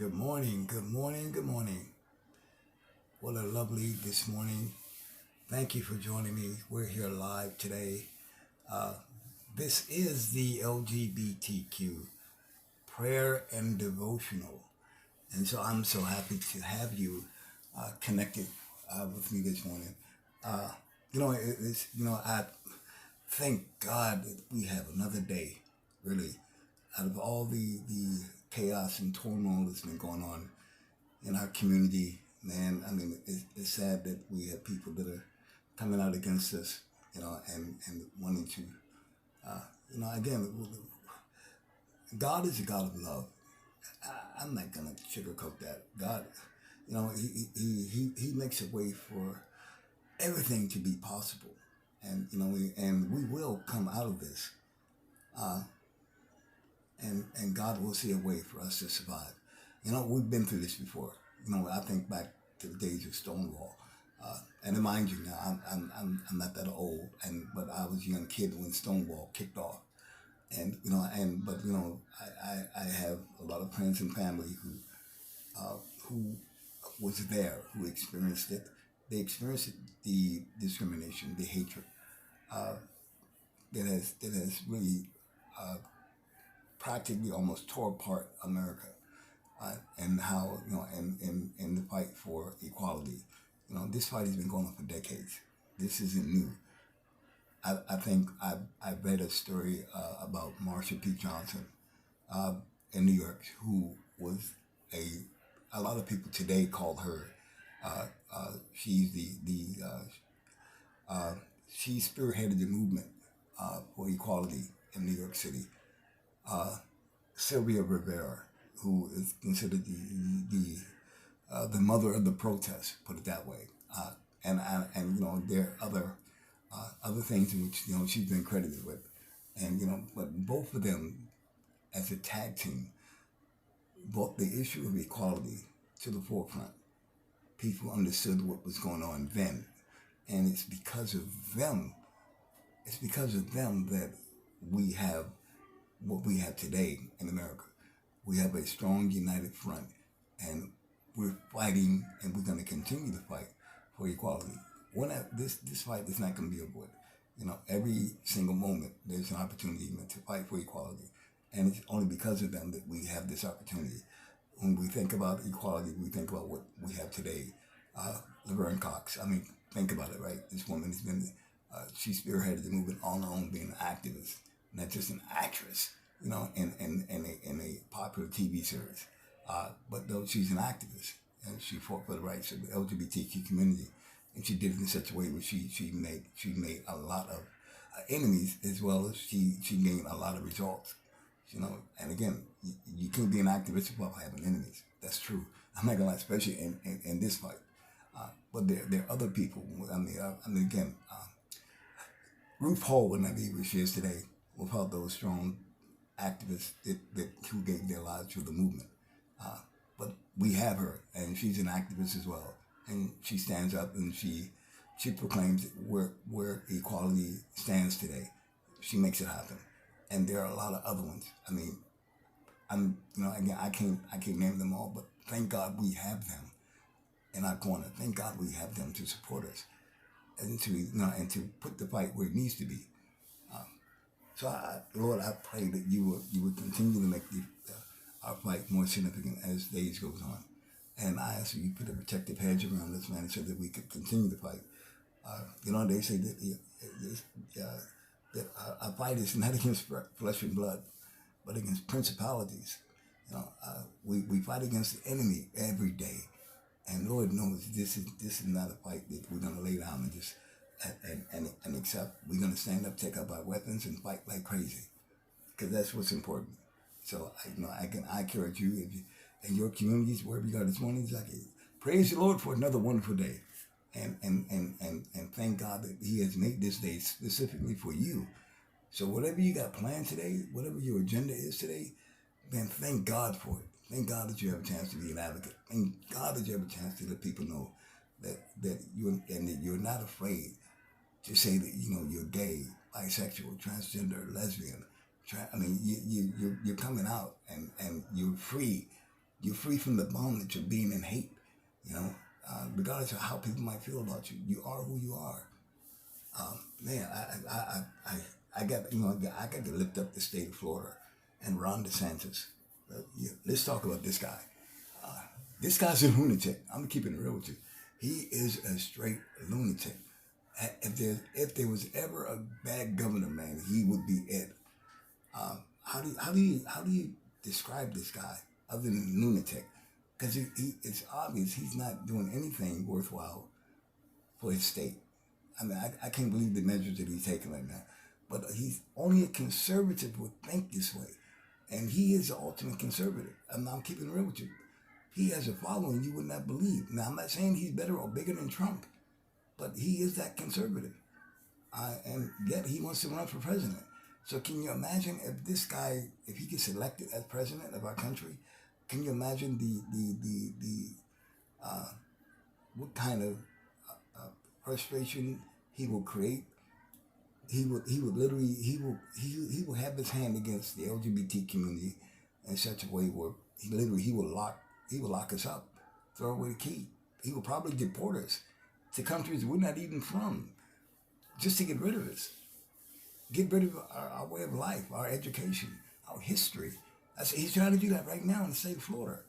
Good morning, good morning, good morning. What a lovely this morning. Thank you for joining me. We're here live today. Uh, this is the LGBTQ prayer and devotional. And so I'm so happy to have you connected with me this morning. Uh, I thank God that we have another day, really, out of all the chaos and turmoil that's been going on in our community, man. I mean, it's sad that we have people that are coming out against us, and wanting to, again, God is a God of love. I'm not gonna sugarcoat that. God, he makes a way for everything to be possible, and we will come out of this, uh, and God will see a way for us to survive. We've been through this before. I think back to the days of Stonewall. And mind you, now I'm not that old, but I was a young kid when Stonewall kicked off, and I have a lot of friends and family who was there, who experienced it. They experienced the discrimination, the hatred uh, that has really uh, practically almost tore apart America, and how in the fight for equality. This fight has been going on for decades. This isn't new. I think I read a story about Marsha P. Johnson uh, in New York, who was a lot of people today call her. She's uh, she spearheaded the movement for equality in New York City. Uh, Sylvia Rivera, who is considered the mother of the protest, put it that way. And there are other things in which she's been credited with, and but both of them as a tag team brought the issue of equality to the forefront. People understood what was going on then, and it's because of them. It's because of them that we have what we have today in America. We have a strong, united front, and we're fighting, and we're going to continue to fight for equality. This fight is not going to be avoided. Every single moment there's an opportunity to fight for equality, and it's only because of them that we have this opportunity. When we think about equality, we think about what we have today. Laverne Cox. I mean, think about it, right? This woman has been, she spearheaded the movement on her own, being an activist, not just an actress, in a popular TV series. But though she's an activist, and she fought for the rights of the LGBTQ community, and she did it in such a way where she made a lot of enemies, as well as she gained a lot of results. And again, you can't be an activist without having enemies. That's true. I'm not gonna lie, especially in this fight. But there are other people. Again, Ruth Hall would not be where she is today without those strong activists who gave their lives to the movement. Uh, but we have her, and she's an activist as well, and she stands up and she proclaims where equality stands today. She makes it happen, and there are a lot of other ones. I mean, again, I can't name them all, but thank God we have them in our corner. Thank God we have them to support us, and to put the fight where it needs to be. So, Lord, I pray that you would continue to make our fight more significant as days goes on. And I ask you put a protective hedge around this, man, so that we could continue to fight. They say that our fight is not against flesh and blood, but against principalities. We fight against the enemy every day. And Lord knows this is not a fight that we're going to lay down and just and accept. We're going to stand up, take up our weapons, and fight like crazy, because that's what's important. So I encourage you, if you in your communities, wherever you are this morning, praise the Lord for another wonderful day, and thank God that He has made this day specifically for you. So whatever you got planned today, whatever your agenda is today, then thank God for it. Thank God that you have a chance to be an advocate. Thank God that you have a chance to let people know that you're not afraid to say that you're gay, bisexual, transgender, lesbian. You're coming out, and you're free You're free from the bondage of being in hate. You know, regardless of how people might feel about you, you are who you are. Man, I got I got to lift up the state of Florida and Ron DeSantis. Yeah, let's talk about this guy. This guy's a lunatic. I'm keeping it real with you. He is a straight lunatic. If there was ever a bad governor, man, he would be it. How do you describe this guy other than lunatic? Because it's obvious he's not doing anything worthwhile for his state. I mean, I can't believe the measures that he's taking right now. But he's only a conservative would think this way. And he is the ultimate conservative. I'm keeping it real with you. He has a following you would not believe. Now, I'm not saying he's better or bigger than Trump, but he is that conservative. And yet he wants to run for president. So can you imagine if this guy, if he gets elected as president of our country, can you imagine what kind of frustration he will create? He would literally he will have his hand against the LGBT community in such a way where he will lock us up, throw away the key. He will probably deport us to countries we're not even from, just to get rid of us, get rid of our way of life, our education, our history. He's trying to do that right now in the state of Florida.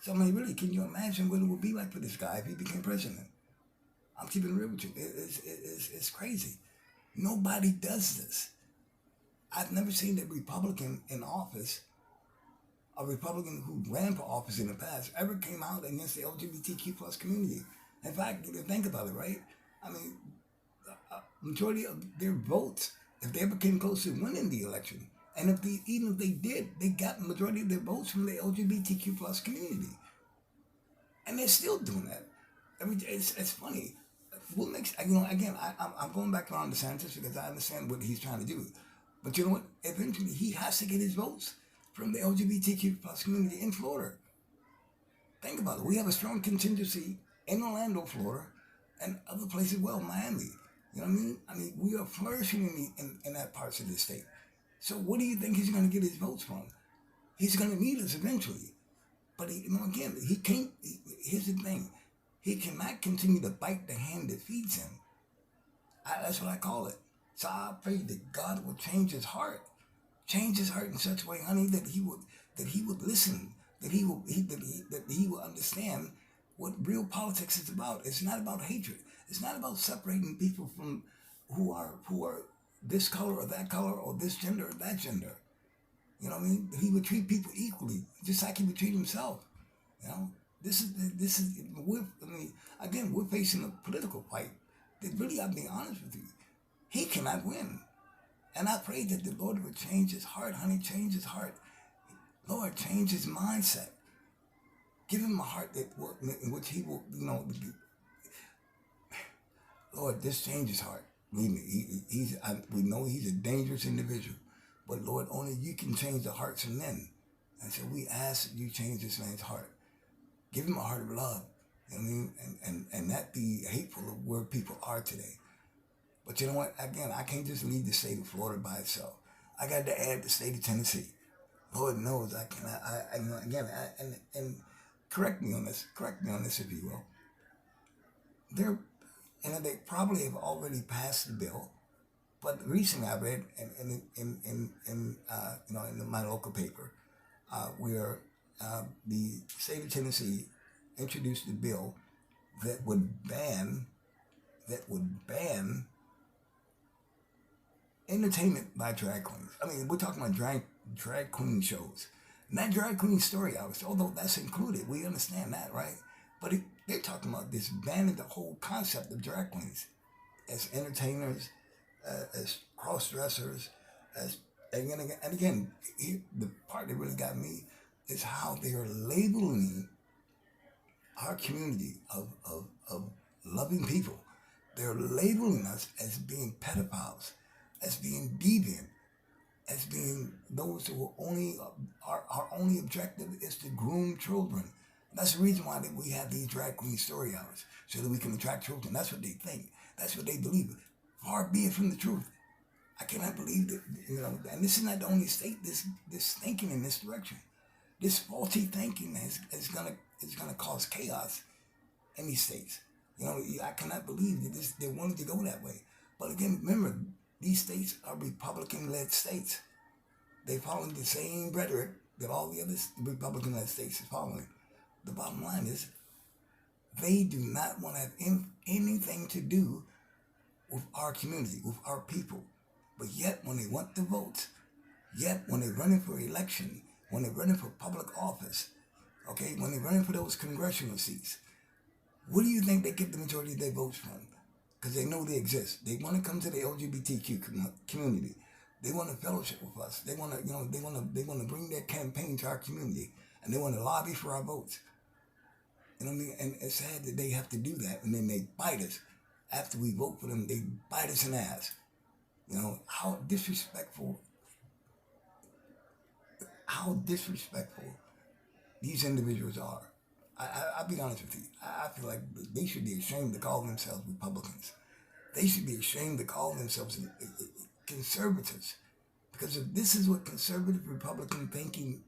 So I mean, really, can you imagine what it would be like for this guy if he became president? I'm keeping it real with you. It's crazy. Nobody does this. I've never seen a Republican in office, a Republican who ran for office in the past, ever came out against the LGBTQ plus community. In fact, think about it, right? I mean, majority of their votes, if they ever came close to winning the election, and even if they did, they got the majority of their votes from the LGBTQ plus community, and they're still doing that. It's funny. What makes again? I'm going back around DeSantis because I understand what he's trying to do, but you know what? Eventually, he has to get his votes from the LGBTQ plus community in Florida. Think about it. We have a strong contingency in Orlando, Florida, and other places, well, Miami. You know what I mean? I mean, we are flourishing in that parts of the state. So what do you think he's going to get his votes from? He's going to need us eventually. But again, he can't. Here's the thing: he cannot continue to bite the hand that feeds him. That's what I call it. So I pray that God will change his heart in such a way, honey, that he would listen, that he will understand what real politics is about. It's not about hatred. It's not about separating people from who are this color or that color or this gender or that gender. You know what I mean? He would treat people equally, just like he would treat himself. You know, we're facing a political fight that really, I'll be honest with you, he cannot win. And I pray that the Lord would change his heart, honey, change his heart. Lord, change his mindset. Give him a heart in which he will, Lord, just change his heart. Believe me, we know he's a dangerous individual. But Lord, only you can change the hearts of men. And so we ask that you change this man's heart. Give him a heart of love. You know what I mean? And not be hateful of where people are today. But you know what? Again, I can't just leave the state of Florida by itself. I got to add the state of Tennessee. Lord knows I cannot. And correct me on this. Correct me on this, if you will. They probably have already passed the bill. But recently, I read in my local paper, where the state of Tennessee introduced a bill that would ban entertainment by drag queens. I mean, we're talking about drag queen shows. Not drag queen story hours, although that's included. We understand that, right? But they're talking about this banning the whole concept of drag queens as entertainers, as cross-dressers, and again, the part that really got me is how they are labeling our community of loving people. They're labeling us as being pedophiles, as being deviant, as being those who our only objective is to groom children. That's the reason why we have these drag queen story hours, so that we can attract children. That's what they think. That's what they believe. Far be it from the truth. I cannot believe that, and this is not the only state that's thinking in this direction. This faulty thinking is gonna cause chaos in these states. I cannot believe that they wanted to go that way. But again, remember, these states are Republican-led states. They follow the same rhetoric that all the other Republican-led states is following. The bottom line is they do not want to have anything to do with our community, with our people. But yet, when they want the votes, yet when they're running for election, when they're running for public office, okay, when they're running for those congressional seats, what do you think they get the majority of their votes from? Because they know they exist. They want to come to the LGBTQ community. They want to fellowship with us. They want to, they want to bring their campaign to our community, and they want to lobby for our votes. You know what I mean? And it's sad that they have to do that, and then they bite us after we vote for them. They bite us in the ass. How disrespectful these individuals are. I'll be honest with you. I feel like they should be ashamed to call themselves Republicans. They should be ashamed to call themselves conservatives. Because if this is what conservative Republican thinking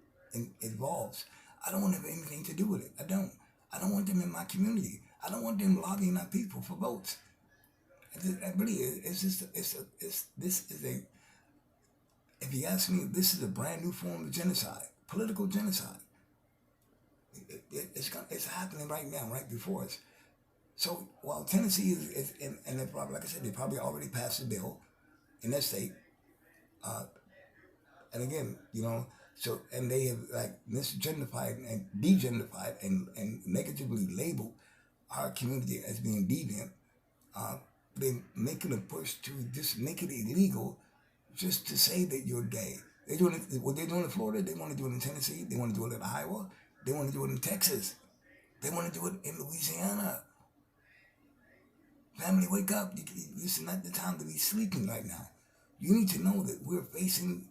involves, I don't want to have anything to do with it. I don't. I don't want them in my community. I don't want them lobbying our people for votes. It really is. This is a, if you ask me, this is a brand new form of genocide, political genocide. It's happening right now, right before us. So while Tennessee is and they probably, like I said, they probably already passed a bill in that state. And again, so, and they have like misgenderified and degenderified and negatively labeled our community as being deviant. They're making a push to just make it illegal just to say that you're gay. They're doing it, what they're doing in Florida, they want to do it in Tennessee, they want to do it in Iowa, they want to do it in Texas, they want to do it in Louisiana. Family, wake up. This is not the time to be sleeping right now. You need to know that we're facing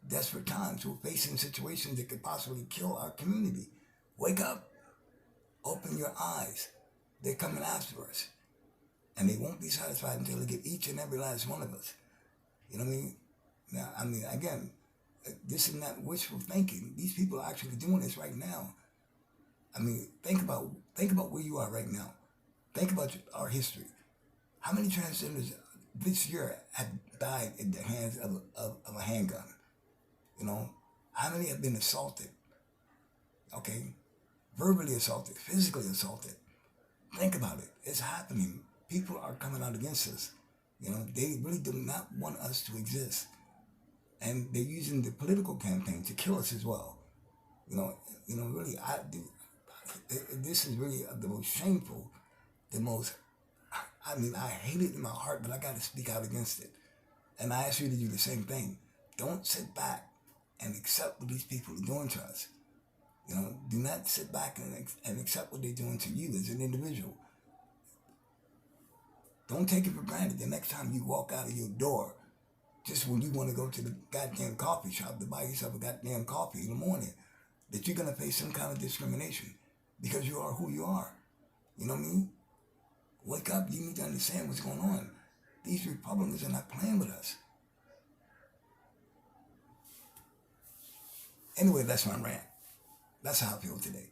desperate times. We're facing situations that could possibly kill our community. Wake up. Open your eyes. They're coming after us. And they won't be satisfied until they get each and every last one of us. You know what I mean? Now, again, this is not wishful thinking. These people are actually doing this right now. Think about where you are right now. Think about our history. How many transgenders this year have died at the hands of a handgun? How many have been assaulted? Okay, verbally assaulted, physically assaulted. Think about it. It's happening. People are coming out against us. They really do not want us to exist. And they're using the political campaign to kill us as well. Really, this is really the most shameful, I hate it in my heart, but I got to speak out against it. And I ask you to do the same thing. Don't sit back and accept what these people are doing to us. Do not sit back and accept what they're doing to you as an individual. Don't take it for granted the next time you walk out of your door, just when you want to go to the goddamn coffee shop to buy yourself a goddamn coffee in the morning, that you're going to face some kind of discrimination because you are who you are. You know what I mean? Wake up. You need to understand what's going on. These Republicans are not playing with us. Anyway, that's my rant. That's how I feel today.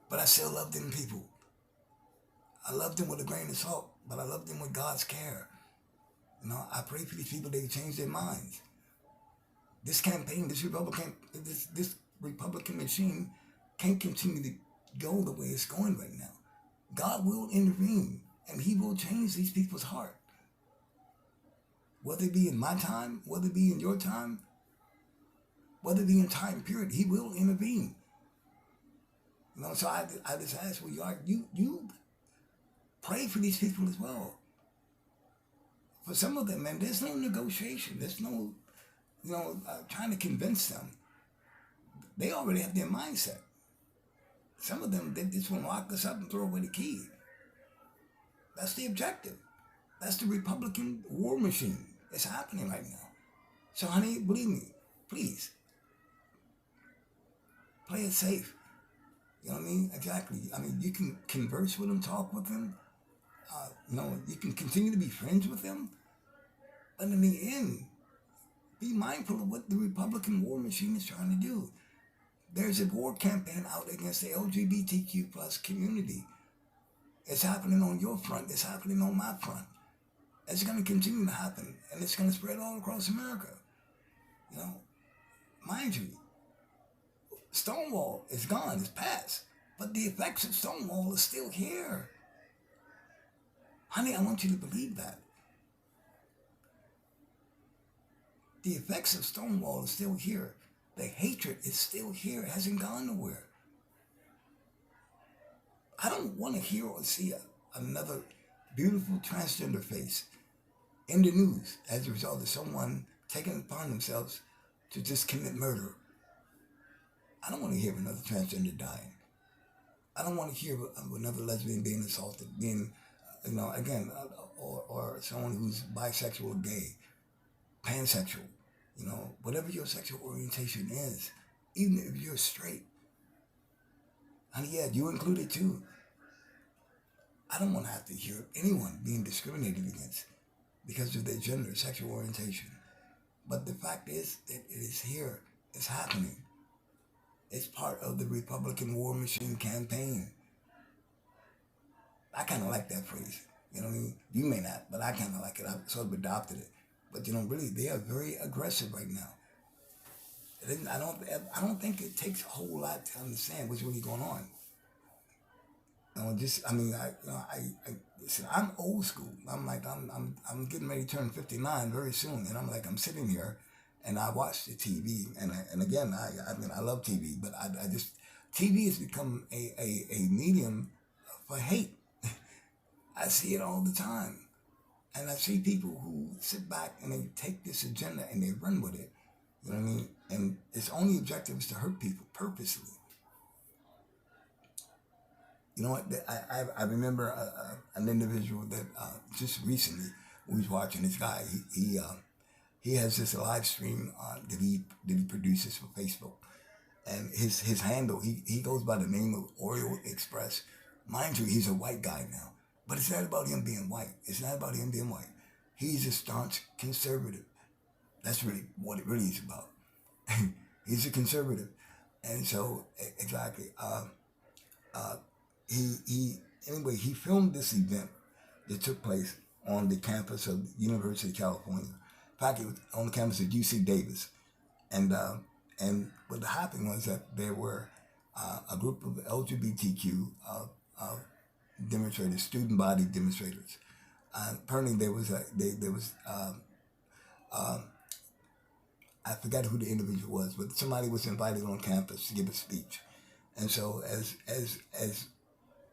But I still love them people. I love them with a grain of salt, but I love them with God's care. I pray for these people they change their minds. This campaign, this Republican machine can't continue to go the way it's going right now. God will intervene, and He will change these people's heart. Whether it be in my time, whether it be in your time, whether it be in time period, He will intervene. So I just ask where you are. You pray for these people as well. For some of them, man, there's no negotiation. There's no, trying to convince them. They already have their mindset. Some of them, they just want to lock us up and throw away the key. That's the objective. That's the Republican war machine. It's happening right now. So, honey, believe me, please, play it safe. You know what I mean? Exactly. You can converse with them, talk with them. You can continue to be friends with them. But in the end, be mindful of what the Republican war machine is trying to do. There's a war campaign out against the LGBTQ plus community. It's happening on your front. It's happening on my front. It's going to continue to happen, and it's going to spread all across America. You know, mind you, Stonewall is gone. It's past. But the effects of Stonewall are still here. Honey, I want you to believe that. The effects of Stonewall are still here. The hatred is still here. It hasn't gone nowhere. I don't want to hear or see another beautiful transgender face in the news as a result of someone taking it upon themselves to just commit murder. I don't want to hear of another transgender dying. I don't want to hear of another lesbian being assaulted, being, or someone who's bisexual or gay, pansexual, whatever your sexual orientation is, even if you're straight. And yeah, you included too. I don't want to have to hear of anyone being discriminated against because of their gender, sexual orientation. But the fact is that it is here. It's happening. It's part of the Republican war machine campaign. I kind of like that phrase. You know what I mean? You may not, but I kind of like it. I've sort of adopted it. But really, they are very aggressive right now. I don't think it takes a whole lot to understand what's really going on. Listen, I'm old school. I'm getting ready to turn 59 very soon, and I'm sitting here, and I watch the TV, and again, I love TV, but I just TV has become a medium for hate. I see it all the time, and I see people who sit back and they take this agenda and they run with it. You know what I mean? And its only objective is to hurt people purposely. You know what? I remember an individual that just recently we was watching this guy. He has this live stream that he produces for Facebook, and his handle he goes by the name of Oreo Express. Mind you, he's a white guy now, but it's not about him being white. It's not about him being white. He's a staunch conservative. That's really what it really is about. He's a conservative, and so exactly. He filmed this event that took place on the campus of the University of California. In fact, it was on the campus of UC Davis, and what happened was that there were a group of LGBTQ demonstrators, student body demonstrators. Apparently, I forgot who the individual was, but somebody was invited on campus to give a speech, and so as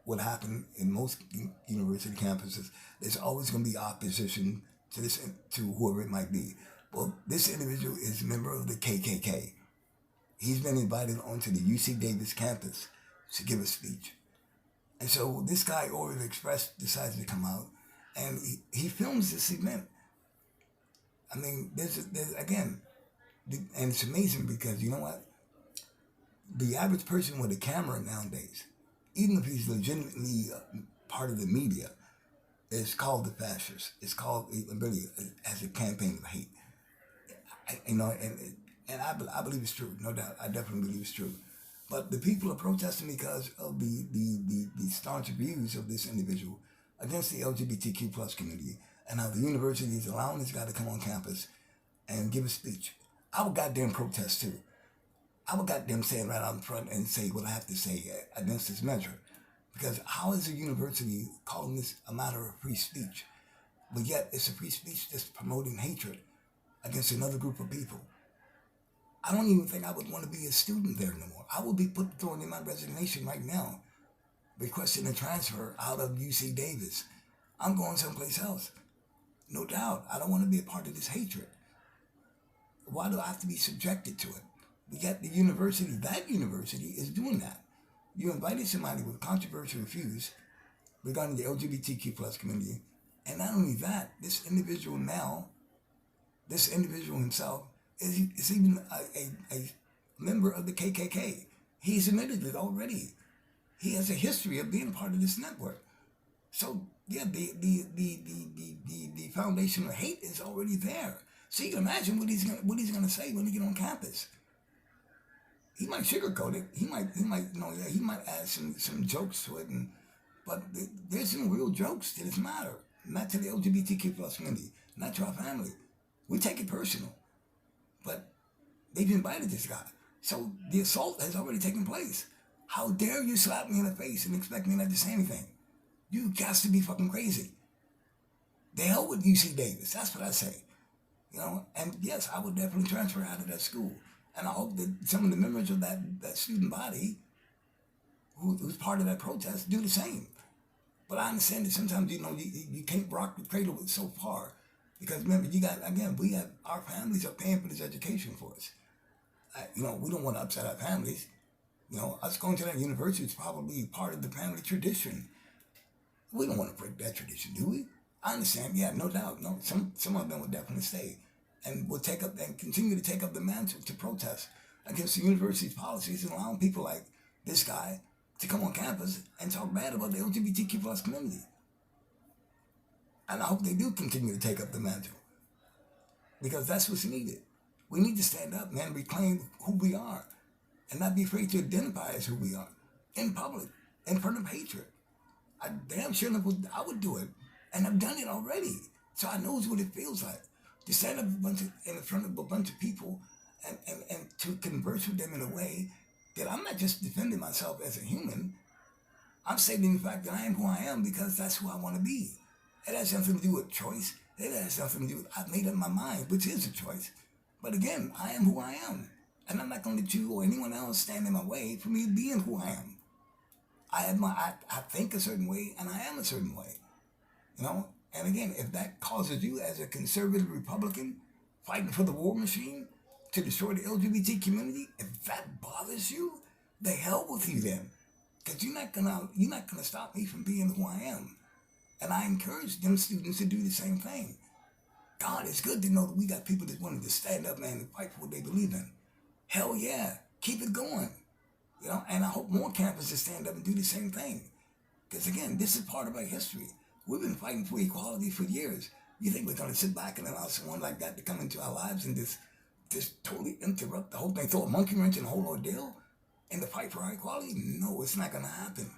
what happened in most university campuses, there's always going to be opposition to whoever it might be. Well, this individual is a member of the KKK. He's been invited onto the UC Davis campus to give a speech. And so this guy, Orient Express, decides to come out, and he films this event. I mean, there's again, and it's amazing because you know what? The average person with a camera nowadays, even if he's legitimately part of the media, is called the fascist. It's called, really, as a campaign of hate. And I believe it's true, no doubt. I definitely believe it's true. But the people are protesting because of the staunch views of this individual against the LGBTQ plus community, and how the university is allowing this guy to come on campus and give a speech. I would goddamn protest too. I would goddamn stand right out in front and say what I have to say against this measure. Because how is a university calling this a matter of free speech? But yet it's a free speech that's promoting hatred against another group of people. I don't even think I would want to be a student there anymore. I would be throwing in my resignation right now, requesting a transfer out of UC Davis. I'm going someplace else. No doubt. I don't want to be a part of this hatred. Why do I have to be subjected to it? But yet that university is doing that. You invited somebody with controversial views regarding the LGBTQ plus community. And not only that, this individual himself is even a member of the KKK. He's admitted it already. He has a history of being part of this network. So yeah, the foundation of hate is already there. So you can imagine what he's gonna say when he get on campus. He might sugarcoat it. He might add some jokes to it, but there's some real jokes to this matter. Not to the LGBTQ plus community, not to our family. We take it personal, but they've invited this guy. So the assault has already taken place. How dare you slap me in the face and expect me not to say anything? You got to be fucking crazy. The hell with UC Davis. That's what I say. And yes, I would definitely transfer out of that school. And I hope that some of the members of that student body who's part of that protest do the same. But I understand that sometimes, you can't rock the cradle so far. Because remember, our families are paying for this education for us. We don't want to upset our families. Us going to that university is probably part of the family tradition. We don't want to break that tradition, do we? I understand, yeah, no doubt. No, some of them will definitely stay. And will take up and continue to take up the mantle to protest against the university's policies and allowing people like this guy to come on campus and talk bad about the LGBTQ plus community. And I hope they do continue to take up the mantle. Because that's what's needed. We need to stand up, man, reclaim who we are. And not be afraid to identify as who we are. In public. In front of hatred. I damn sure I would do it. And I've done it already. So I know what it feels like. To stand up in front of a bunch of people and to converse with them in a way that I'm not just defending myself as a human. I'm stating the fact that I am who I am because that's who I want to be. It has nothing to do with choice. It has nothing to do with I've made up my mind, which is a choice. But again, I am who I am. And I'm not going to let you or anyone else stand in my way for me being who I am. I think a certain way and I am a certain way. And again, if that causes you as a conservative Republican fighting for the war machine to destroy the LGBT community, if that bothers you, the hell with you then. Because you're not gonna stop me from being who I am. And I encourage them students to do the same thing. God, it's good to know that we got people that wanted to stand up, man, and fight for what they believe in. Hell yeah, keep it going. And I hope more campuses stand up and do the same thing. Because again, this is part of our history. We've been fighting for equality for years. You think we're going to sit back and allow someone like that to come into our lives and just totally interrupt the whole thing, throw a monkey wrench in the whole ordeal in the fight for our equality? No, it's not going to happen.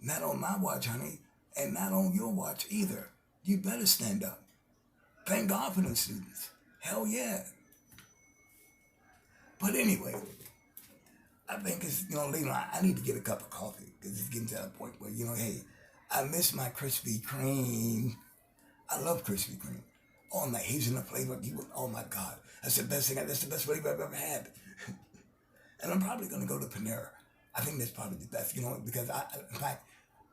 Not on my watch, honey, and not on your watch either. You better stand up. Thank God for those students. Hell yeah. But anyway, I think it's, later on, I need to get a cup of coffee because it's getting to that point where, hey, I miss my Krispy Kreme. I love Krispy Kreme. Oh, my hazelnut flavor. Oh, my God. That's the best flavor I've ever had. And I'm probably going to go to Panera. I think that's probably the best, because in fact,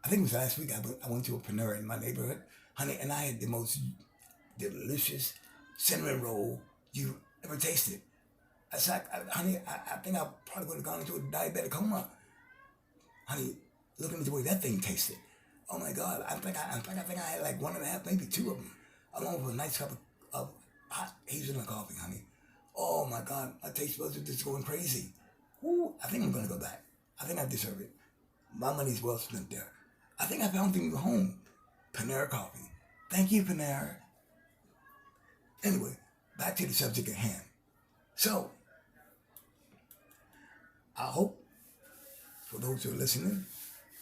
I think it was last week I went to a Panera in my neighborhood, honey, and I had the most delicious cinnamon roll you ever tasted. I said, honey, I think I probably would have gone into a diabetic coma. Honey, looking at the way that thing tasted. Oh my God, I think I had like 1.5, maybe 2 of them, along with a nice cup of hot hazelnut coffee, honey. Oh my God, my taste buds are just going crazy. Ooh, I think I'm gonna go back. I think I deserve it. My money's well spent there. I think I found the new home, Panera Coffee. Thank you, Panera. Anyway, back to the subject at hand. So, I hope for those who are listening,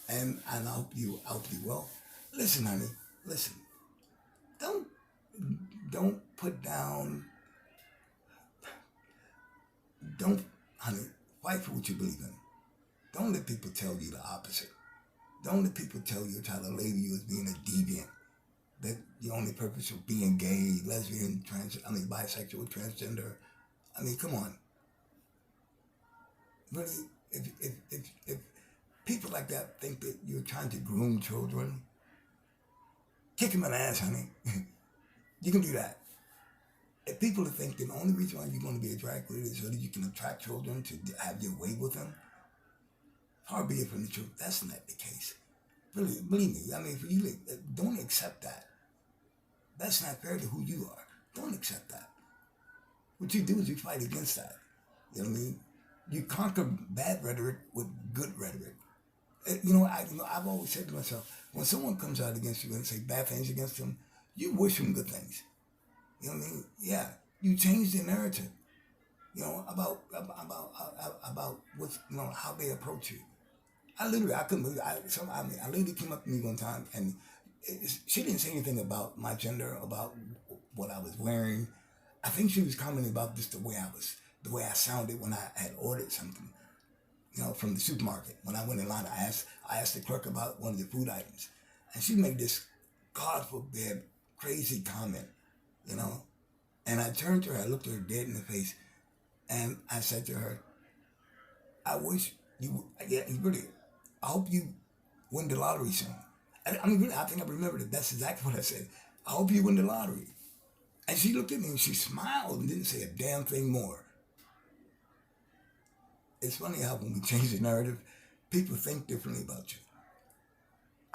and I hope you out to be well. Listen, honey, listen. Don't put down. Don't, honey, fight for what you believe in. Don't let people tell you the opposite. Don't let people tell you or try to label you as being a deviant. That the only purpose of being gay, lesbian, bisexual, transgender. I mean, come on. Really, if people like that think that you're trying to groom children, kick them in the ass, honey. You can do that. If people think that the only reason why you're going to be a drag queen is so that you can attract children to have your way with them, far be it from the truth. That's not the case. Really, believe me. I mean, for you, don't accept that. That's not fair to who you are. Don't accept that. What you do is you fight against that. You know what I mean? You conquer bad rhetoric with good rhetoric. I've always said to myself, when someone comes out against you and say bad things against them, you wish them good things. You know what I mean? Yeah, you change the narrative. about what's how they approach you. I couldn't believe I lady came up to me one time and she didn't say anything about my gender, about what I was wearing. I think she was commenting about just the way I sounded when I had ordered something, from the supermarket. When I went in line, I asked the clerk about one of the food items, and she made this, God forbid, crazy comment, you know. And I turned to her, I looked her dead in the face, and I said to her, I wish yeah, really, I hope you win the lottery soon. I mean, really, I think I remembered it. That's exactly what I said. I hope you win the lottery. And she looked at me and she smiled and didn't say a damn thing more. It's funny how when we change the narrative, people think differently about you.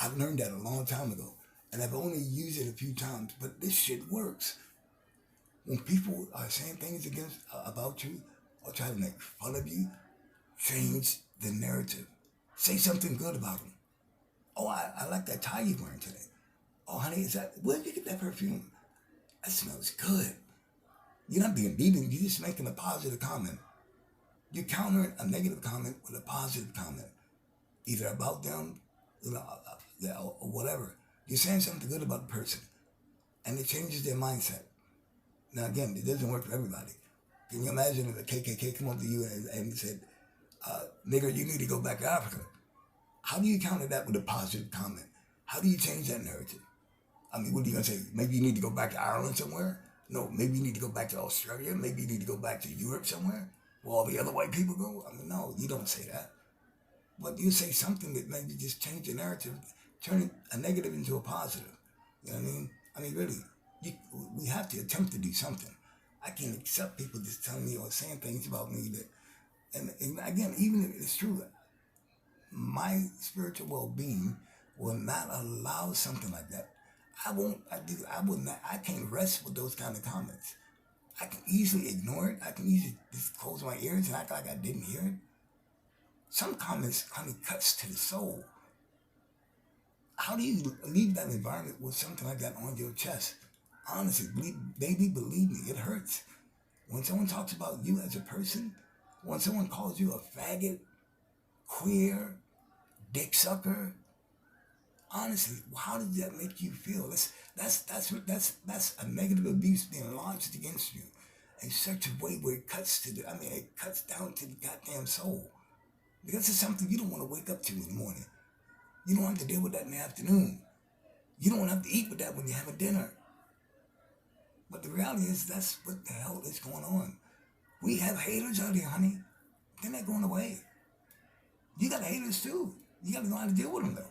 I've learned that a long time ago, and I've only used it a few times, but this shit works. When people are saying things about you or try to make fun of you, change the narrative. Say something good about them. Oh, I like that tie you're wearing today. Oh, honey, where did you get that perfume? That smells good. You're not being beaten, you're just making a positive comment. You're countering a negative comment with a positive comment, either about them, or whatever. You're saying something good about the person, and it changes their mindset. Now, again, it doesn't work for everybody. Can you imagine if a KKK come up to you and said, nigger, you need to go back to Africa? How do you counter that with a positive comment? How do you change that narrative? I mean, what are you going to say? Maybe you need to go back to Ireland somewhere? No, maybe you need to go back to Australia. Maybe you need to go back to Europe somewhere where all the other white people go. I mean, no, you don't say that. But you say something that maybe just change the narrative, turn a negative into a positive. You know what I mean? I mean, really, we have to attempt to do something. I can't accept people just telling me or saying things about me that, and again, even if it's true, my spiritual well-being will not allow something like that. I will not, I can't rest with those kind of comments. I can easily ignore it. I can easily just close my ears and act like I didn't hear it. Some comments, honey, cuts to the soul. How do you leave that environment with something like that on your chest? Honestly, baby, believe me, it hurts. When someone talks about you as a person, when someone calls you a faggot, queer, dick sucker, honestly, how does that make you feel? That's a negative abuse being launched against you in such a way where it it cuts down to the goddamn soul. Because it's something you don't want to wake up to in the morning. You don't have to deal with that in the afternoon. You don't have to eat with that when you're having dinner. But the reality is that's what the hell is going on. We have haters out here, honey. They're not going away. You got haters too. You got to know how to deal with them though.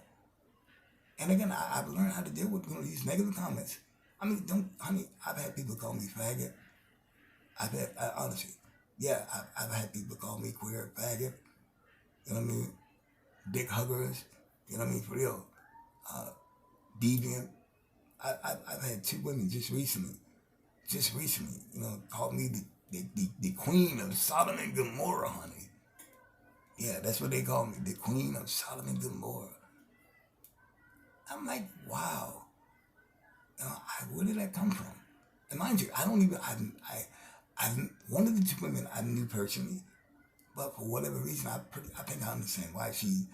And again, I've learned how to deal with these negative comments. I mean, honey, I've had people call me faggot. Honestly, yeah, I've had people call me queer, faggot. You know what I mean? Dick huggers. You know what I mean? For real. Deviant. I've had two women just recently, called me the queen of Sodom and Gomorrah, honey. Yeah, that's what they call me, the queen of Sodom and Gomorrah. I'm like, wow. Where did that come from? And mind you, one of the two women I knew personally, but for whatever reason, I think I understand why she,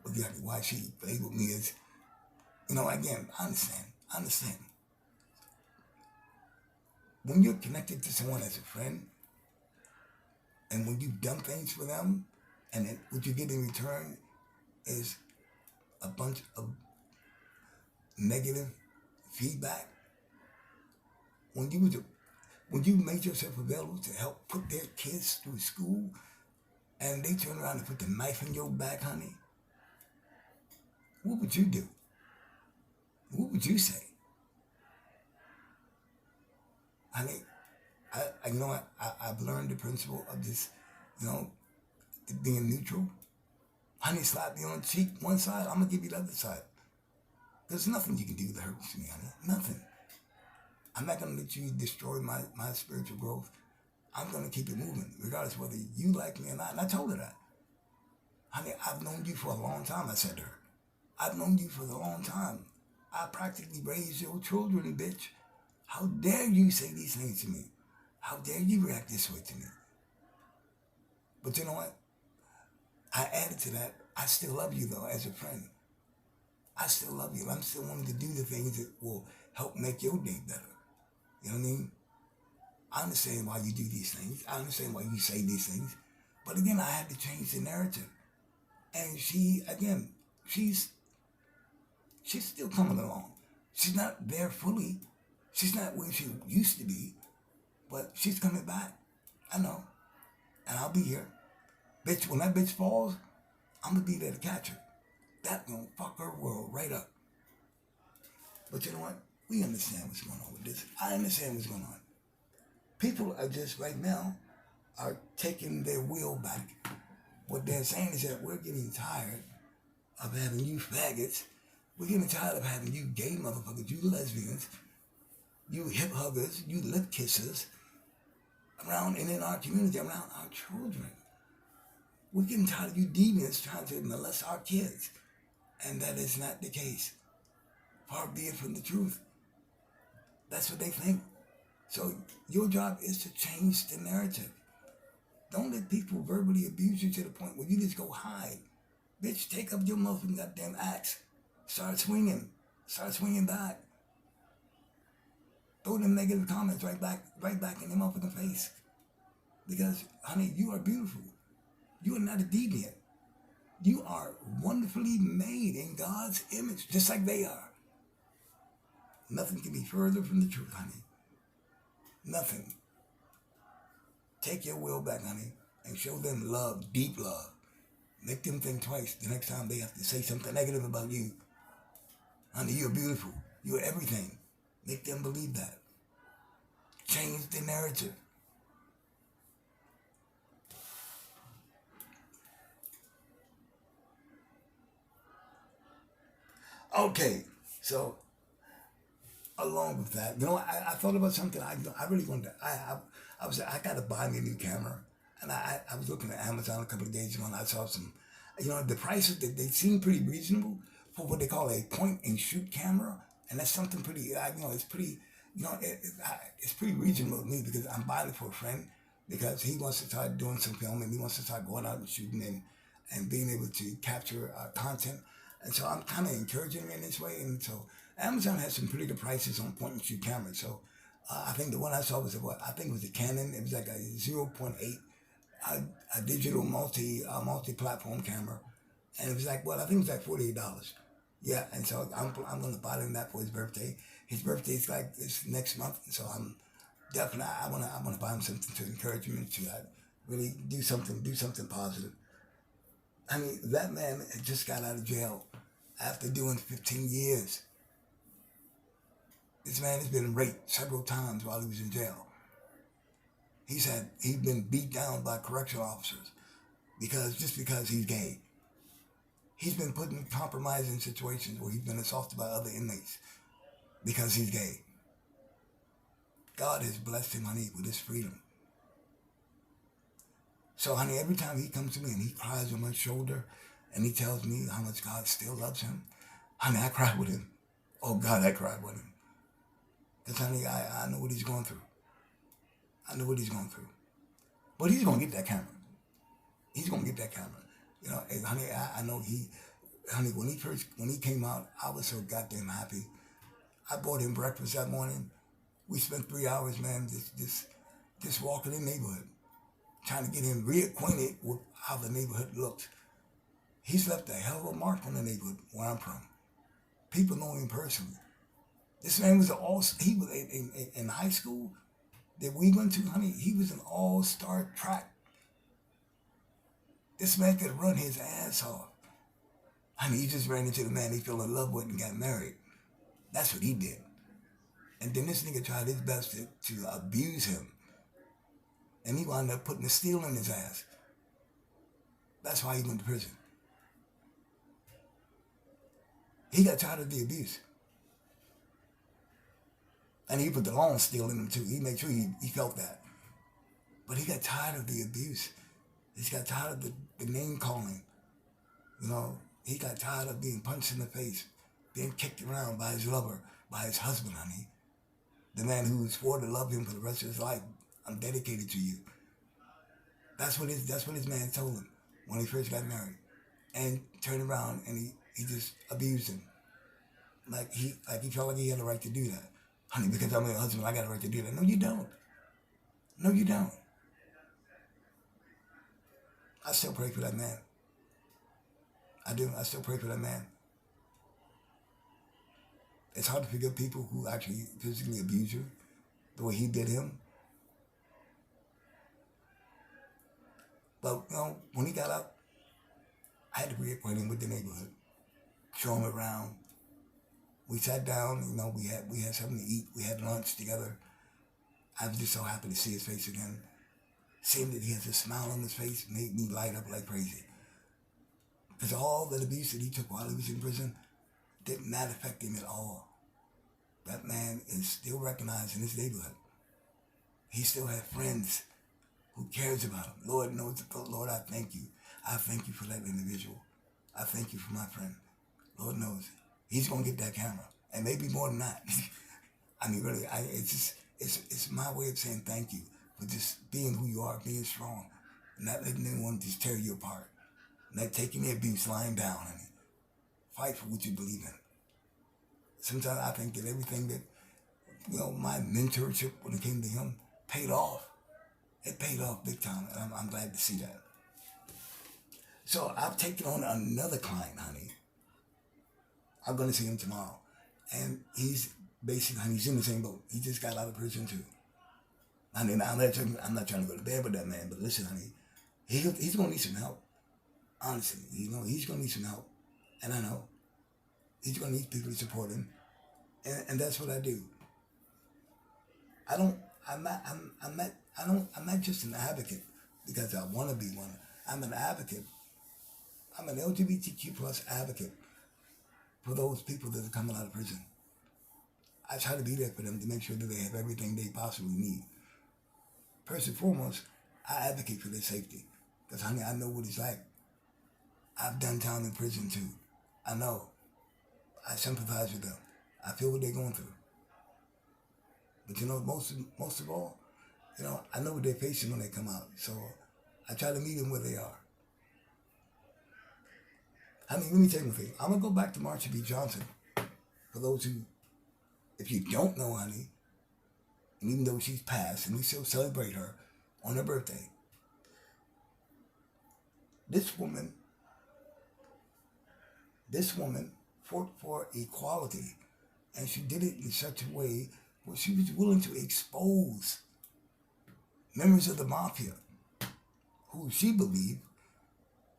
exactly why she labeled me as, again, I understand. When you're connected to someone as a friend, and when you've done things for them, and then what you get in return is a bunch of negative feedback, when you made yourself available to help put their kids through school, and they turn around and put the knife in your back, honey, what would you do? What would you say? Honey, I've learned the principle of this, being neutral. Honey, slap me on the cheek, one side, I'm going to give you the other side. There's nothing you can do that hurts me, honey. Nothing. I'm not going to let you destroy my spiritual growth. I'm going to keep it moving, regardless whether you like me or not. And I told her that. Honey, I've known you for a long time, I said to her. I've known you for a long time. I practically raised your children, bitch. How dare you say these things to me? How dare you react this way to me? But you know what? I added to that. I still love you though as a friend. I still love you. I'm still wanting to do the things that will help make your day better. You know what I mean? I understand why you do these things. I understand why you say these things. But again, I had to change the narrative. And she, again, she's she's still coming along. She's not there fully. She's not where she used to be, but she's coming back. I know. And I'll be here. Bitch, when that bitch falls, I'm gonna be there to catch her. That gonna fuck her world right up. But you know what? We understand what's going on with this. I understand what's going on. People are just right now are taking their will back. What they're saying is that we're getting tired of having you faggots. We're getting tired of having you gay motherfuckers, you lesbians, you hip huggers, you lip kissers around and in our community, around our children. We're getting tired of you deviants trying to molest our kids. And that is not the case. Far be it from the truth. That's what they think. So your job is to change the narrative. Don't let people verbally abuse you to the point where you just go hide. Bitch, take up your motherfucking goddamn axe. Start swinging. Start swinging back. Throw them negative comments right back in their motherfucking face. Because, honey, you are beautiful. You are not a deviant. You are wonderfully made in God's image, just like they are. Nothing can be further from the truth, honey. Nothing. Take your will back, honey, and show them love, deep love. Make them think twice the next time they have to say something negative about you. Honey, you're beautiful. You're everything. Make them believe that. Change the narrative. Okay, so along with that, I thought about something. I really wanted to. I got to buy me a new camera, and I was looking at Amazon a couple of days ago, and I saw some. The prices they seem pretty reasonable for what they call a point and shoot camera, and that's something pretty. It's pretty. It's pretty reasonable to me because I'm buying it for a friend because he wants to start doing some filming. He wants to start going out and shooting and being able to capture content. And so I'm kind of encouraging him in this way. And so Amazon has some pretty good prices on point and shoot cameras. So I think the one I saw was I think it was a Canon. It was like a 0.8 a digital multi-platform camera, and it was like I think it was like $48. Yeah, and so I'm gonna buy him that for his birthday. His birthday is like this next month, so I'm definitely I wanna buy him something to encourage him to really do something positive. I mean, that man just got out of jail after doing 15 years. This man has been raped several times while he was in jail. He's been beat down by correctional officers because he's gay. He's been put in compromising situations where he's been assaulted by other inmates because he's gay. God has blessed him, honey, with his freedom. So, honey, every time he comes to me and he cries on my shoulder and he tells me how much God still loves him, honey, I cry with him. Oh, God, I cry with him. Because, honey, I know what he's going through. I know what he's going through. But he's going to get that camera. He's going to get that camera. And honey, I know honey, when he came out, I was so goddamn happy. I bought him breakfast that morning. We spent 3 hours, man, just walking the neighborhood, trying to get him reacquainted with how the neighborhood looked. He's left a hell of a mark on the neighborhood where I'm from. People know him personally. This man was he was in high school that we went to, honey, he was an all-star track. This man could run his ass off. Honey, he just ran into the man he fell in love with and got married. That's what he did. And then this nigga tried his best to abuse him. And he wound up putting a steel in his ass. That's why he went to prison. He got tired of the abuse. And he put the long steel in him too. He made sure he felt that. But he got tired of the abuse. He got tired of the name calling. He got tired of being punched in the face, being kicked around by his lover, by his husband, honey. The man who swore to love him for the rest of his life. I'm dedicated to you. That's what his man told him when he first got married, and turned around and he just abused him. Like he felt like he had the right to do that. Honey, because I'm a husband, I got the right to do that. No, you don't. No, you don't. I still pray for that man. I do. I still pray for that man. It's hard to forgive people who actually physically abuse you the way he did him. But when he got out, I had to reacquaint him with the neighborhood, show him around. We sat down. We had something to eat. We had lunch together. I was just so happy to see his face again. Seeing that he has a smile on his face made me light up like crazy. Because all that abuse that he took while he was in prison did not affect him at all. That man is still recognized in his neighborhood. He still has friends who cares about him. Lord knows, Lord, I thank you. I thank you for that individual. I thank you for my friend. Lord knows. He's going to get that camera. And maybe more than that. I mean, really, it's my way of saying thank you for just being who you are, being strong, not letting anyone just tear you apart, not taking the abuse, lying down. I mean, fight for what you believe in. Sometimes I think that everything that, my mentorship when it came to him paid off. It paid off big time, and I'm glad to see that. So I've taken on another client, honey. I'm going to see him tomorrow. And he's in the same boat. He just got out of prison too. I mean, I'm not trying to go to bed with that man, but listen, honey, he's going to need some help. Honestly, he's going to need some help. And I know he's going to need people to support him. And that's what I do. I'm not just an advocate because I want to be one. I'm an advocate. I'm an LGBTQ plus advocate for those people that are coming out of prison. I try to be there for them to make sure that they have everything they possibly need. First and foremost, I advocate for their safety. Because, honey, I know what it's like. I've done time in prison, too. I know. I sympathize with them. I feel what they're going through. But, most of all, I know what they're facing when they come out. So I try to meet them where they are. I mean, let me tell you one thing. I'm going to go back to Marsha B. Johnson. For those who, if you don't know, honey, and even though she's passed, and we still celebrate her on her birthday, this woman fought for equality, and she did it in such a way where she was willing to expose members of the mafia who she believed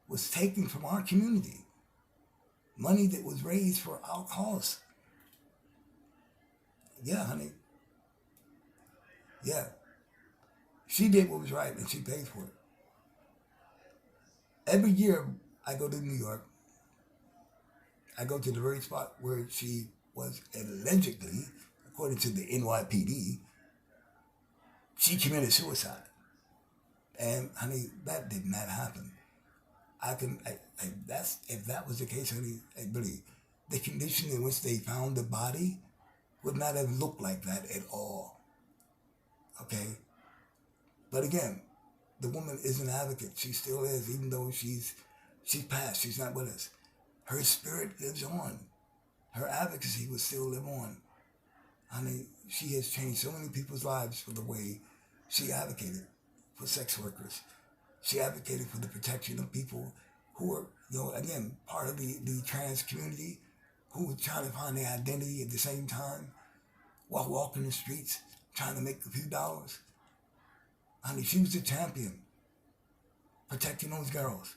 was taken from our community, money that was raised for our cause. Yeah, honey. Yeah. She did what was right, and she paid for it. Every year I go to New York, I go to the very spot where she was allegedly, according to the NYPD, she committed suicide. And honey, that did not happen. If that was the case, honey, really, the condition in which they found the body would not have looked like that at all. Okay? But again, the woman is an advocate. She still is, even though she's passed. She's not with us. Her spirit lives on. Her advocacy will still live on. Honey, she has changed so many people's lives for the way she advocated for sex workers. She advocated for the protection of people who are, again, part of the trans community, who were trying to find their identity at the same time while walking the streets, trying to make a few dollars. Honey, she was a champion, protecting those girls.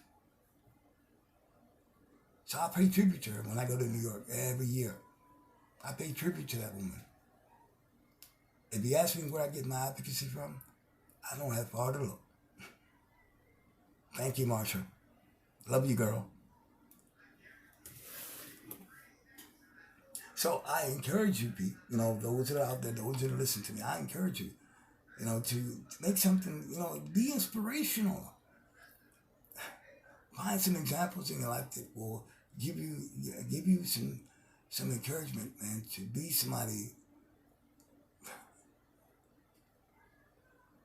So I pay tribute to her when I go to New York every year. I pay tribute to that woman. If you ask me where I get my advocacy from, I don't have far to look. Thank you, Marsha. Love you, girl. So I encourage you, Pete, those that are out there, those that are listening to me, I encourage you, to make something, be inspirational. Find some examples in your life that will give you some encouragement, man, to be somebody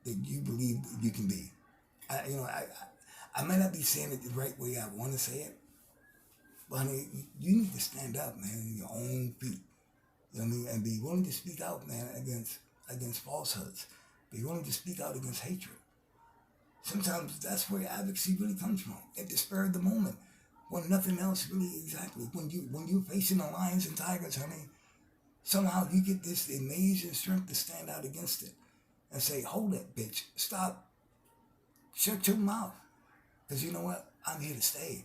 that you believe you can be. I might not be saying it the right way I want to say it, but honey, you need to stand up, man, on your own feet. You know what I mean? And be willing to speak out, man, against falsehoods. Be willing to speak out against hatred. Sometimes that's where advocacy really comes from. At the spur of the moment, when nothing else really exactly. When you're facing the lions and tigers, honey, somehow you get this amazing strength to stand out against it and say, "Hold it, bitch! Stop! Shut your mouth!" Because you know what? I'm here to stay.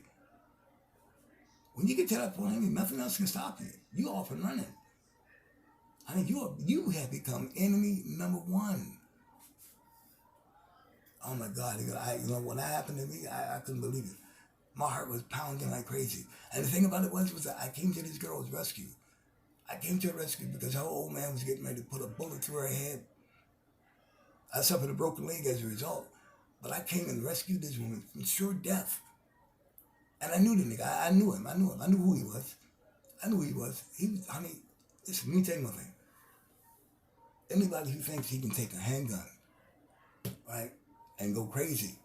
When you get to that point, honey, nothing else can stop you. You off and running. Honey, you have become enemy number one. Oh my God! When that happened to me, I couldn't believe it. My heart was pounding like crazy. And the thing about it was that I came to this girl's rescue. I came to her rescue because her old man was getting ready to put a bullet through her head. I suffered a broken leg as a result. But I came and rescued this woman from sure death. And I knew the nigga. I knew him. I knew him. I knew who he was. I knew who he was. He was, honey, listen, let me tell you one thing. Anybody who thinks he can take a handgun, right, and go crazy,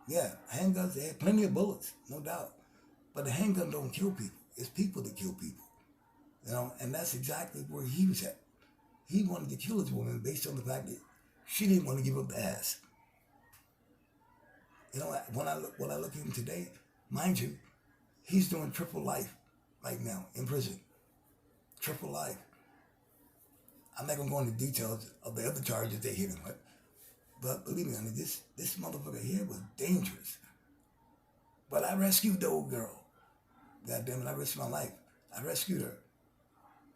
yeah, handguns, they have plenty of bullets, no doubt. But the handgun don't kill people. It's people that kill people. And that's exactly where he was at. He wanted to kill his woman based on the fact that she didn't want to give up the ass. When I look at him today, mind you, he's doing triple life right now in prison. Triple life. I'm not gonna go into details of the other charges they hit him with, but believe me, honey, this motherfucker here was dangerous. But I rescued the old girl. God damn it, I risked my life. I rescued her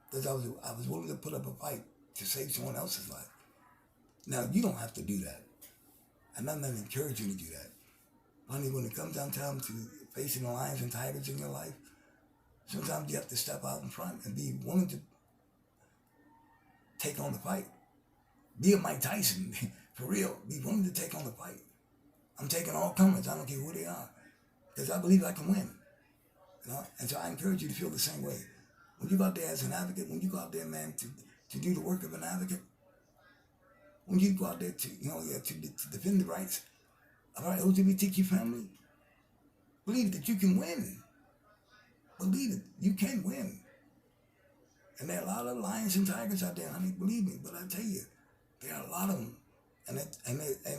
because I was willing to put up a fight to save someone else's life. Now you don't have to do that, and I'm not encouraging you to do that. Honey, when it comes down time to facing the lions and tigers in your life, sometimes you have to step out in front and be willing to take on the fight. Be a Mike Tyson, for real. Be willing to take on the fight. I'm taking all comers. I don't care who they are, because I believe I can win. And so I encourage you to feel the same way. When you go out there as an advocate, when you go out there, man, to do the work of an advocate, when you go out there to defend the rights of our LGBTQ family, believe that you can win. Believe it, you can win. And there are a lot of lions and tigers out there, honey, believe me. But I tell you, there are a lot of them. And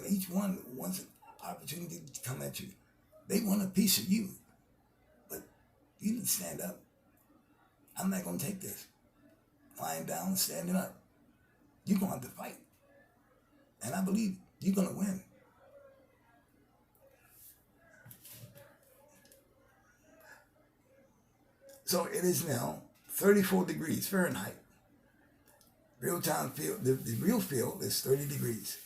each one wants an opportunity to come at you. They want a piece of you. But you need to stand up. I'm not going to take this. Lying down, standing up. You're going to have to fight. And I believe you're going to win. So it is now 34 degrees Fahrenheit. Real-time feel, the real feel is 30 degrees.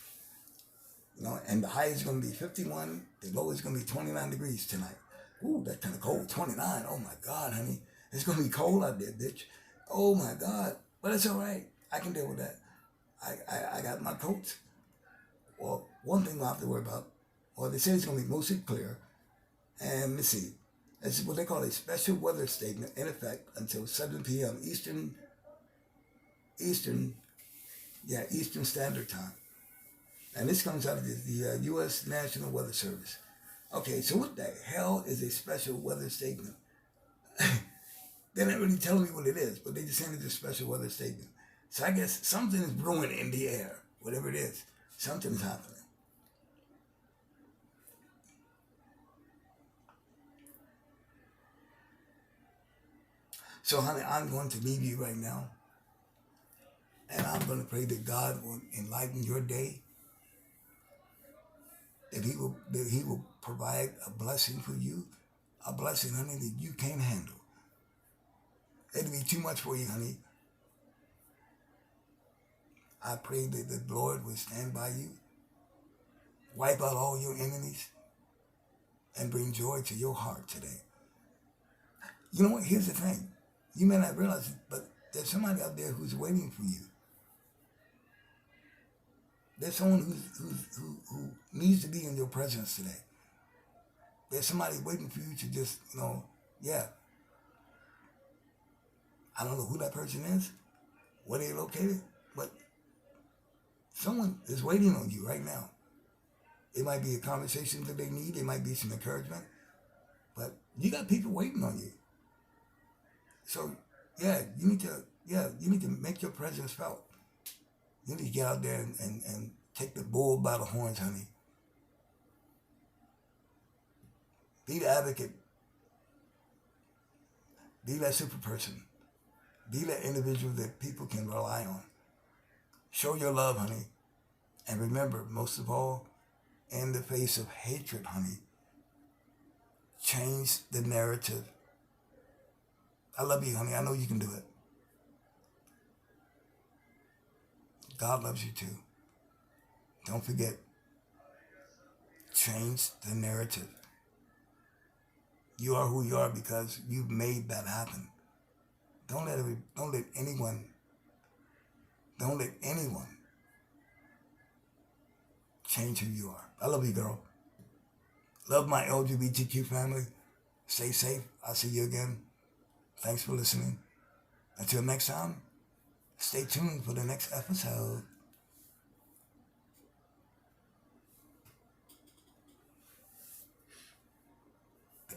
And the high is going to be 51. The low is going to be 29 degrees tonight. Ooh, that's kind of cold. 29. Oh, my God, honey. It's going to be cold out there, bitch. Oh, my God. But it's all right. I can deal with that. I got my coats. Well, one thing we'll have to worry about, they say it's going to be mostly clear. And let's see. It's what they call a special weather statement in effect until 7 p.m. Eastern Standard Time. And this comes out of the U.S. National Weather Service. Okay, so what the hell is a special weather statement? They're not really telling me what it is, but they just saying it's a special weather statement. So I guess something is brewing in the air, whatever it is. Something's happening. So, honey, I'm going to leave you right now. And I'm going to pray that God will enlighten your day. That He will provide a blessing for you. A blessing, honey, that you can't handle. It'll be too much for you, honey. I pray that the Lord will stand by you. Wipe out all your enemies. And bring joy to your heart today. You know what? Here's the thing. You may not realize it, but there's somebody out there who's waiting for you. There's someone who needs to be in your presence today. There's somebody waiting for you to just, yeah. I don't know who that person is, where they're located, but someone is waiting on you right now. It might be a conversation that they need. It might be some encouragement. But you got people waiting on you. So you need to make your presence felt. You need to get out there and take the bull by the horns, honey. Be the advocate. Be that super person. Be that individual that people can rely on. Show your love, honey. And remember, most of all, in the face of hatred, honey, change the narrative. I love you, honey. I know you can do it. God loves you too. Don't forget, change the narrative. You are who you are because you've made that happen. Don't let anyone change who you are. I love you, girl. Love my LGBTQ family. Stay safe. I'll see you again. Thanks for listening. Until next time, stay tuned for the next episode. The